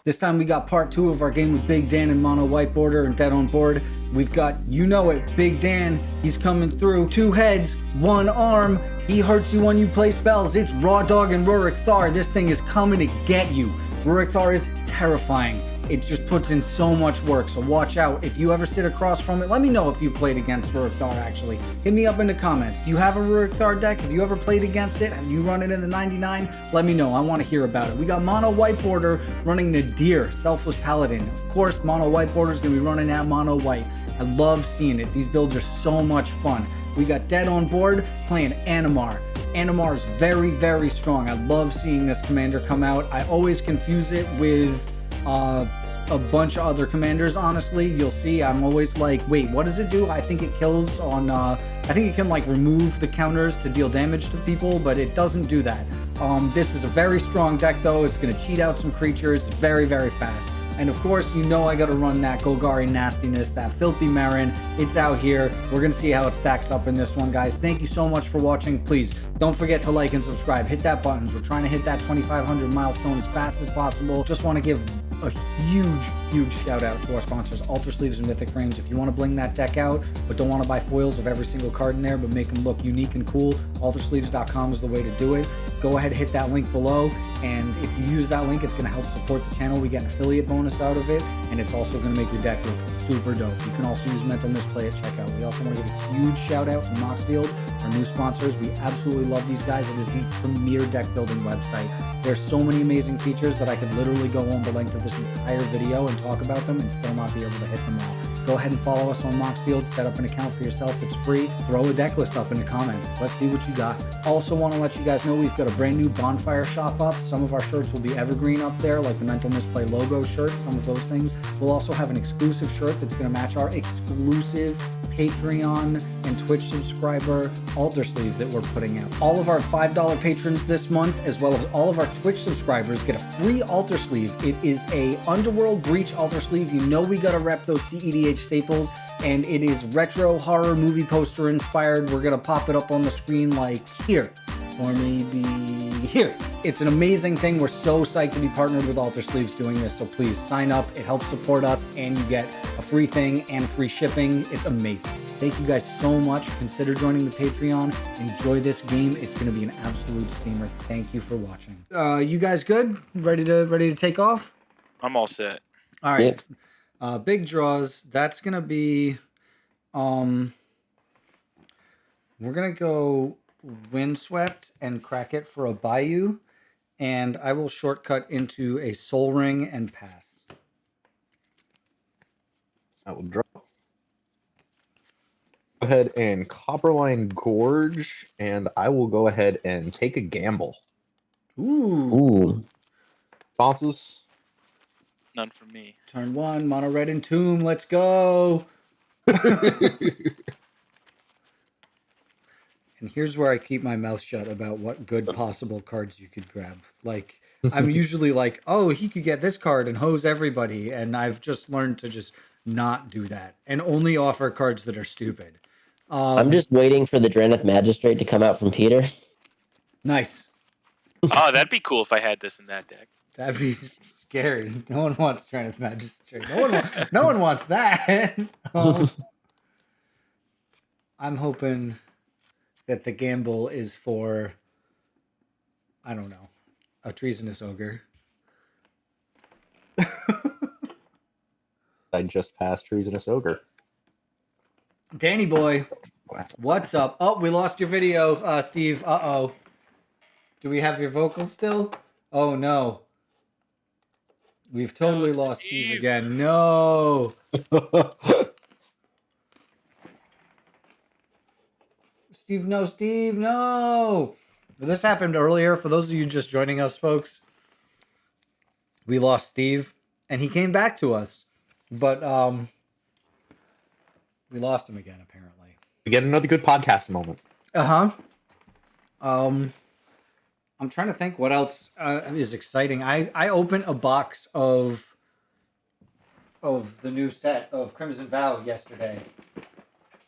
This time we got part 2 of our game with Big Dan and Mono White Border and Dead on Board. We've got, you know it, Big Dan. He's coming through. 2 heads, 1 arm. He hurts you when you play spells. It's Raw Dog and Ruric Thar. This thing is coming to get you. Ruric Thar is terrifying. It just puts in so much work, so watch out. If you ever sit across from it, let me know if you've played against Ruric Thar, actually. Hit me up in the comments. Do you have a Ruric Thar deck? Have you ever played against it? Have you run it in the 99? Let me know. I want to hear about it. We got Mono White Border running Nadaar, Selfless Paladin. Of course, Mono White Border is going to be running at Mono White. I love seeing it. These builds are so much fun. We got Dead on Board playing Animar. Animar is very, very strong. I love seeing this commander come out. I always confuse it with a bunch of other commanders, honestly. You'll see I'm always like, wait, what does it do? I think it kills on I think it can like remove the counters to deal damage to people, but it doesn't do that. This is a very strong deck though. It's going to cheat out some creatures. It's very, very fast. And of course, you know I gotta run that Golgari nastiness, that filthy Meren. It's out here. We're gonna see how it stacks up in this one, guys. Thank you so much for watching. Please don't forget to like and subscribe. Hit that buttons. We're trying to hit that 2,500 milestone as fast as possible. Just want to give a huge shout out to our sponsors, ALTERSLEEVES and Mythic Frames. If you want to bling that deck out, but don't want to buy foils of every single card in there, but make them look unique and cool, ALTERSLEEVES.com is the way to do it. Go ahead, hit that link below, and if you use that link, it's going to help support the channel. We get an affiliate bonus out of it, and it's also going to make your deck look super dope. You can also use Mental Misplay at checkout. We also want to give a huge shout out to Moxfield, our new sponsors. We absolutely love these guys. It is the premier deck building website. There's so many amazing features that I could literally go on the length of this entire video and talk about them and still not be able to hit them all. Go ahead and follow us on Moxfield, set up an account for yourself, it's free. Throw a deck list up in the comments. Let's see what you got. Also want to let you guys know we've got a brand new bonfire shop up. Some of our shirts will be evergreen up there, like the Mental Misplay logo shirt, some of those things. We'll also have an exclusive shirt that's going to match our exclusive Patreon and Twitch subscriber altar sleeve that we're putting out. All of our $5 patrons this month, as well as all of our Twitch subscribers, get a free altar sleeve. It is a Underworld Breach altar sleeve. You know we gotta rep those cEDH staples, and it is retro horror movie poster inspired. We're gonna pop it up on the screen like here, or maybe here. It's an amazing thing. We're so psyched to be partnered with ALTERSLEEVES doing this, so please sign up. It helps support us, and you get a free thing and free shipping. It's amazing. Thank you guys so much. Consider joining the Patreon. Enjoy this game. It's going to be an absolute steamer. Thank you for watching. You guys good? Ready to take off? I'm all set. All right. Big draws. That's going to be we're going to go Windswept and crack it for a Bayou, and I will shortcut into a Soul Ring and pass. I will draw. Go ahead and Copperline Gorge, and I will go ahead and take a gamble. Ooh. Responses? None for me. Turn 1, Mono Red and Tomb. Let's go. And here's where I keep my mouth shut about what good possible cards you could grab. Like, I'm usually like, oh, he could get this card and hose everybody. And I've just learned to just not do that and only offer cards that are stupid. I'm just waiting for the Draneth Magistrate to come out from Peter. Nice. Oh, that'd be cool if I had this in that deck. That'd be scary. No one wants Draneth Magistrate. No one wants that. I'm hoping that the gamble is for, I don't know, a treasonous ogre. I just passed Treasonous Ogre. Danny boy, what's up? Oh, we lost your video, Steve. Uh-oh. Do we have your vocals still? Oh, no. We've totally lost Steve again. No. Steve, no, Steve, no. This happened earlier. For those of you just joining us, folks, we lost Steve, and he came back to us. But we lost him again, apparently. We get another good podcast moment. Uh-huh. I'm trying to think what else is exciting. I opened a box of the new set of Crimson Vow yesterday,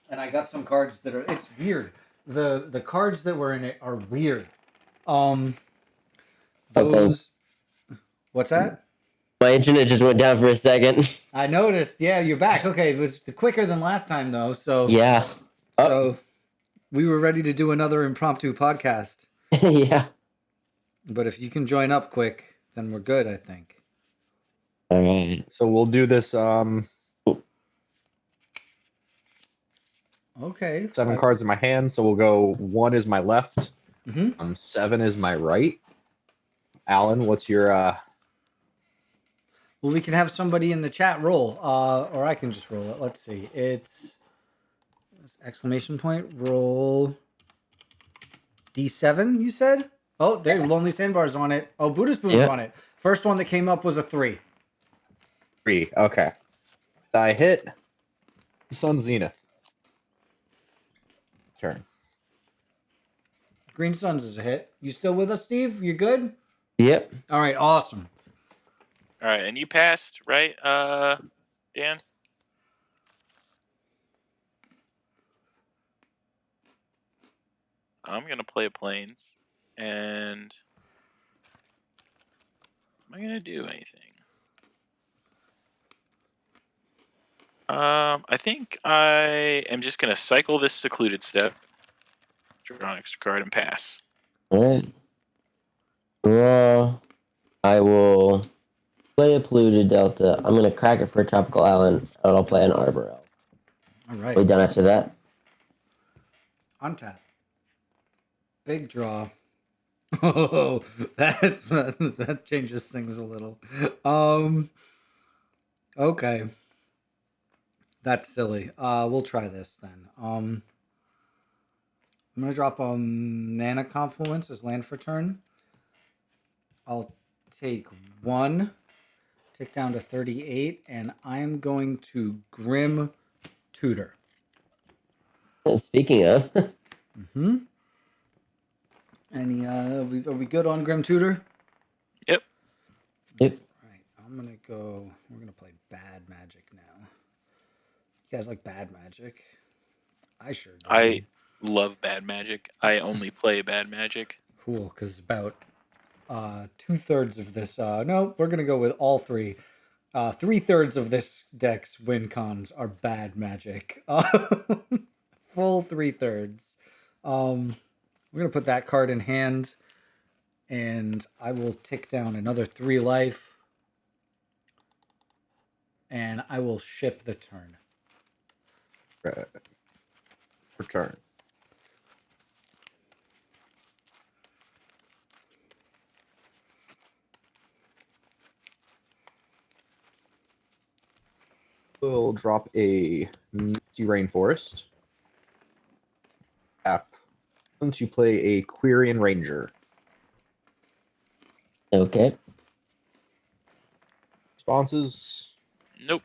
and I got some cards that are, it's weird. The cards that were in it are weird. Okay. Those. What's that? My internet just went down for a second. I noticed. Yeah, you're back. Okay, it was quicker than last time though. So Yeah. Oh, so we were ready to do another impromptu podcast. yeah. But if you can join up quick, then we're good, I think. All right. So we'll do this. Okay. 7 cards in my hand. So we'll go 1 is my left. Mm-hmm. 7 is my right. Alan, what's your Well, we can have somebody in the chat roll, or I can just roll it. Let's see. It's exclamation point roll D7. You said? Oh, there, Lonely Sandbar's on it. Oh, Buddha Spoon's Yeah. on it. First one that came up was a 3. 3? Okay. I hit Sun Zenith. Turn. Green Suns is a hit. You still with us, Steve? You good? Yep. All right, awesome. All right, and you passed, right, Dan? I'm gonna play planes, and am I gonna do anything? I think I am just gonna cycle this secluded step, draw an extra card, and pass. All right. Draw. I will play a polluted delta. I'm gonna crack it for a tropical island, and I'll play an arbor elf. All Are right. we done after that? Untap. Big draw. Oh, that changes things a little. Okay. That's silly. We'll try this then. I'm gonna drop Mana Confluence as land for turn. I'll take 1, tick down to 38, and I'm going to Grim Tutor. Speaking of, Mm-hmm. Any are we good on Grim Tutor? Yep. Yep. All right, I'm gonna go. We're gonna play Bad Magic now. You guys like Bad Magic? I sure do. I love bad magic. I only play bad magic. Cool, because about 2/3 of this. No, we're gonna go with all 3. 3/3 of this deck's win cons are Bad Magic. Full 3/3. We're gonna put that card in hand, and I will tick down another 3 life, and I will ship the turn. For turn. We'll drop a Misty Rainforest. Tap. Once you play a Quirion Ranger. okay. Responses. Nope.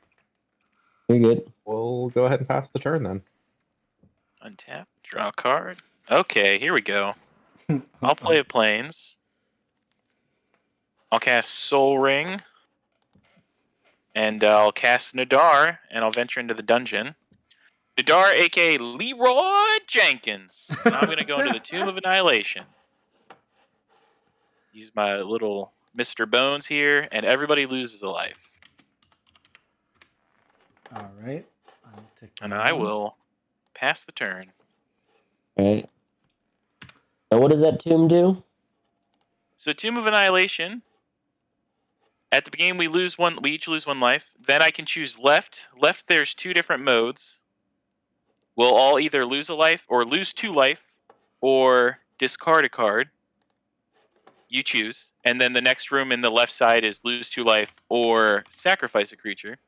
You're good. We'll go ahead and pass the turn then. Untap, draw a card. Okay, here we go. I'll play a planes. I'll cast Soul Ring. And I'll cast Nadaar, and I'll venture into the dungeon. Nadaar, aka Leroy Jenkins. And I'm going to go into the Tomb of Annihilation. Use my little Mr. Bones here, and everybody loses a life. All right. I'll tick And that I one. will pass the turn. All right. Now, what does that tomb do? So Tomb of Annihilation. At the beginning, we each lose 1 life. Then I can choose left. Left, there's 2 different modes. We'll all either lose a life, or lose 2 life, or discard a card. You choose. And then the next room in the left side is lose 2 life, or sacrifice a creature.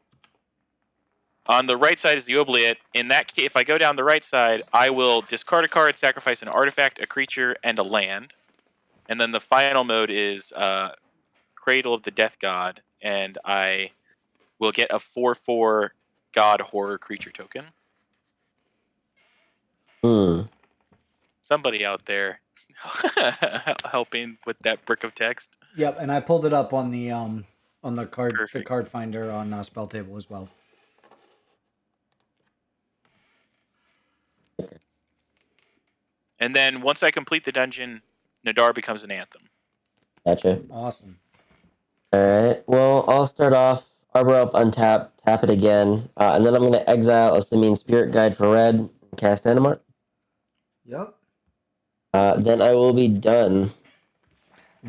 On the right side is the oubliette. In that case, if I go down the right side, I will discard a card, sacrifice an artifact, a creature, and a land. And then the final mode is Cradle of the Death God, and I will get a 4/4 God Horror creature token. Somebody out there helping with that brick of text. Yep, and I pulled it up on the card Perfect. card finder on Spell Table as well. And then once I complete the dungeon, Nadaar becomes an anthem. Gotcha. Awesome. Alright, well, I'll start off, Arbor up, untap, tap it again, and then I'm going to exile a Simian Spirit Guide for red, and cast Animar. Yep. Then I will be done.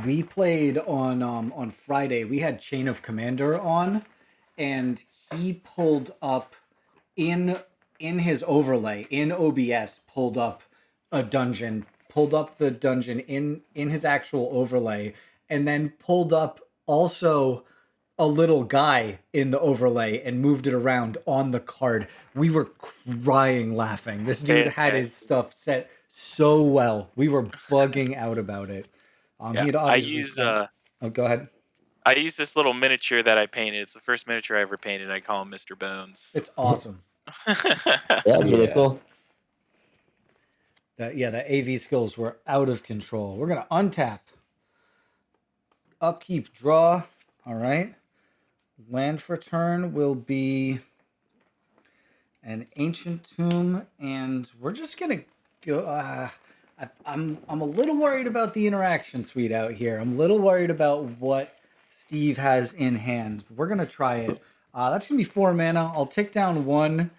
We played on Friday. We had Chain of Commander on, and he pulled up in his overlay in OBS, pulled up a dungeon, pulled up the dungeon in his actual overlay, and then pulled up also a little guy in the overlay and moved it around on the card. We were crying laughing. This dude had his stuff set so well. We were bugging out about it. Yeah, He'd obviously oh, go ahead. I use this little miniature that I painted. It's the first miniature I ever painted. I call him Mr. Bones. It's awesome. Yeah, it's really cool. The AV skills were out of control. We're gonna untap. Upkeep, draw. All right. Land for turn will be an Ancient Tomb, and we're just gonna go. I'm a little worried about the interaction suite out here. I'm a little worried about what Steve has in hand. We're gonna try it. That's gonna be 4 mana. I'll take down 1.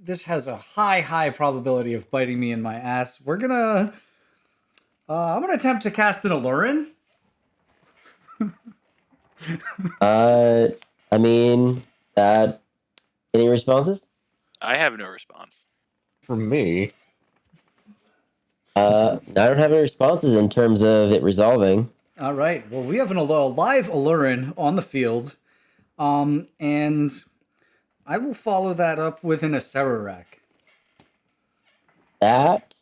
This has a high probability of biting me in my ass. We're gonna. I'm gonna attempt to cast an Allurin. I mean, any responses? I have no response. For me, I don't have any responses in terms of it resolving. All right. Well, we have a live Allurin on the field, and I will follow that up with an Acererak. That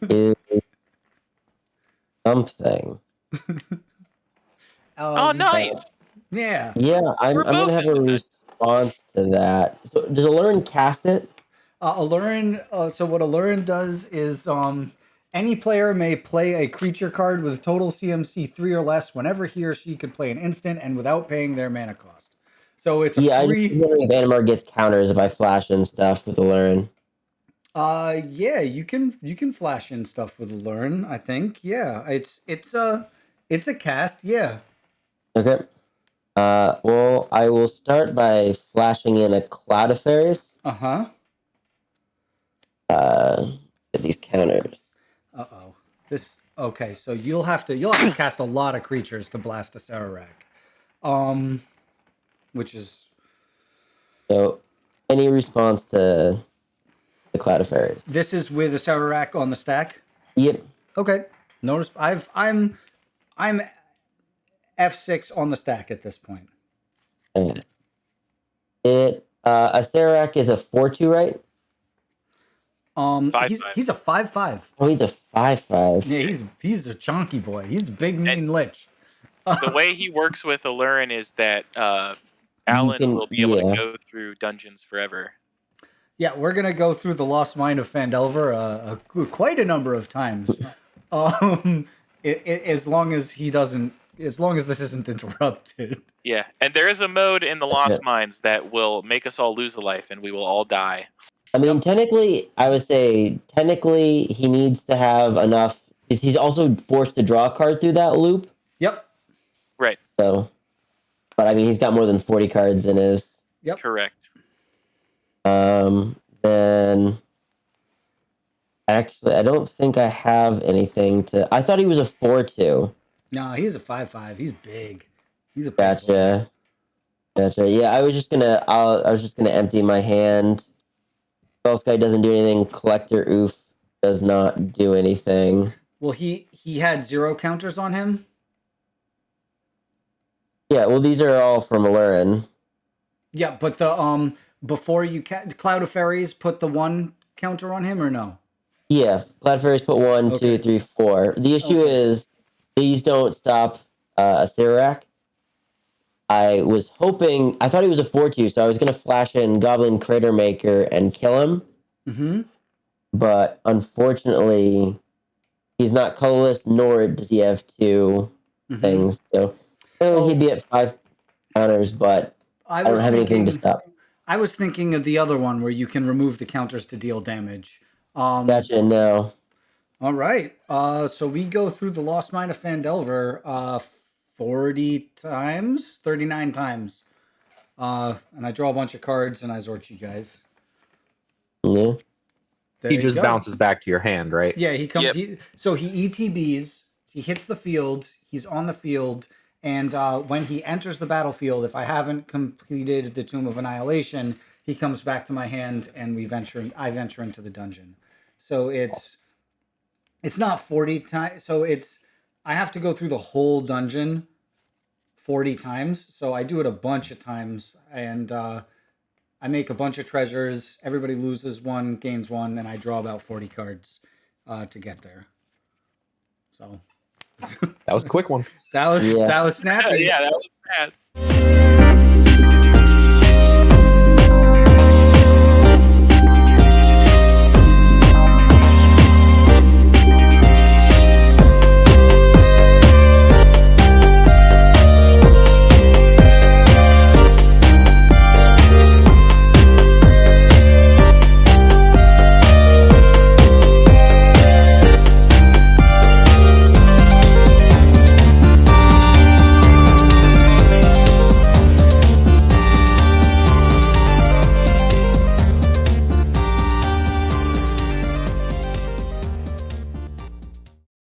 is something. Oh, nice. Yeah. Yeah, I'm gonna have a response to that. So does Allurin cast it? Allurin. So what Allurin does is, any player may play a creature card with total CMC 3 or less whenever he or she can play an instant and without paying their mana cost. So it's a free. I just wondering if Animar gets counters if I flash and stuff with Allurin. Yeah, you can flash in stuff with Allurin, I think. Yeah, it's a cast. Yeah. Okay. Well, I will start by flashing in a Cloud of Fairies. Uh-huh. Get these counters. Uh-oh. Okay, so you'll have to cast a lot of creatures to blast a Acererak. Which is So, any response to the Cloud of Fairies? this is with a Acererak on the stack? Yep. Okay. Notice I'm F6 on the stack at this point. A Acererak is a 4/2, right? 5/5. He's a 5/5. Oh, he's a 5/5. Yeah, he's a chonky boy. He's a big mean lich. The way he works with Allurin is that Alan will be able to go through dungeons forever. Yeah, we're gonna go through the Lost Mine of Phandelver quite a number of times. As long as this isn't interrupted. Yeah, and there is a mode in the Lost Mines that will make us all lose a life, and we will all die. I mean, technically, I would say he needs to have enough. He's also forced to draw a card through that loop. Yep. Right. So, but I mean, he's got more than 40 cards in his. Yep. Correct. Then actually, I don't think I have anything to. I thought he was a 4/2. No, he's a 5/5. He's big. He's a big Gotcha. Yeah, I was just gonna empty my hand. Spellsky doesn't do anything. Collector Oof does not do anything. Well, he had 0 counters on him. Yeah, well, these are all from Allurin. Yeah, but the before you Cloud of Fairies put the 1 counter on him or no? Yeah, Cloud Fairies put 1, 2, 3, 4. The issue is these don't stop a Acererak. I thought he was a 4/2, so I was going to flash in Goblin Crater Maker and kill him. Mm-hmm. But unfortunately, he's not colorless, nor does he have 2 things. So apparently he'd be at 5 counters, but I don't have anything to stop. I was thinking of the other one where you can remove the counters to deal damage. Gotcha, no. All right. So we go through the Lost Mine of Phandelver 40 times, 39 times. And I draw a bunch of cards and I Zort you guys. Yeah. There He you just go. bounces back to your hand, right? Yeah, he comes. Yep. So he ETBs. He hits the field. He's on the field, and when he enters the battlefield, if I haven't completed the Tomb of Annihilation, he comes back to my hand, and I venture into the dungeon. So it's not 40 times. So I have to go through the whole dungeon 40 times. So I do it a bunch of times, and I make a bunch of treasures. Everybody loses one, gains one, and I draw about 40 cards to get there. So That was a quick one. that was Yeah. snappy. Yeah, that was fast.